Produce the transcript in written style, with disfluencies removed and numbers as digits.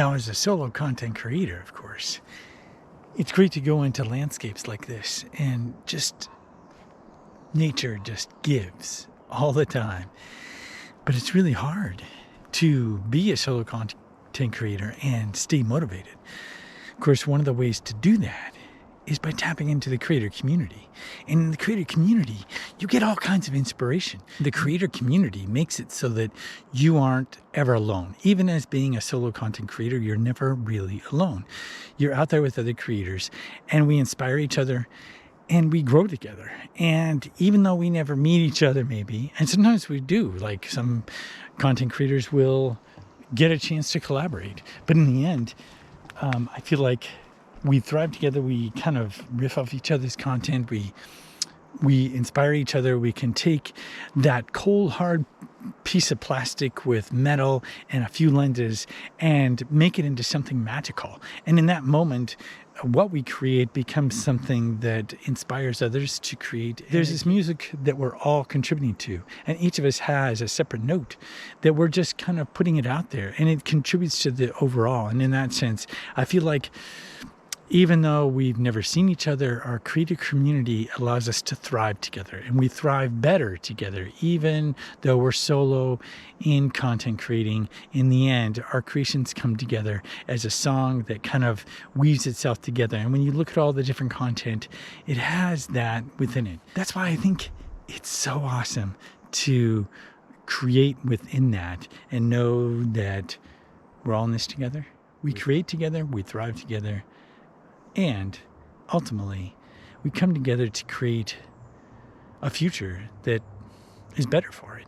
Now, as a solo content creator, of course, it's great to go into landscapes like this and just nature just gives all the time. But it's really hard to be a solo content creator and stay motivated. Of course, one of the ways to do that is by tapping into the creator community. And in the creator community, you get all kinds of inspiration. The creator community makes it so that you aren't ever alone. Even as being a solo content creator, you're never really alone. You're out there with other creators, and we inspire each other, and we grow together. And even though we never meet each other, maybe, and sometimes we do, like some content creators will get a chance to collaborate. But in the end, I feel like we thrive together. We kind of riff off each other's content. We inspire each other. We can take that cold, hard piece of plastic with metal and a few lenses and make it into something magical. And in that moment, what we create becomes something that inspires others to create. There's this music that we're all contributing to, and each of us has a separate note that we're just kind of putting it out there, and it contributes to the overall. And in that sense, I feel like even though we've never seen each other, our creative community allows us to thrive together, and we thrive better together. Even though we're solo in content creating, in the end, our creations come together as a song that kind of weaves itself together. And when you look at all the different content, it has that within it. That's why I think it's so awesome to create within that and know that we're all in this together. We create together, we thrive together. And ultimately, we come together to create a future that is better for it.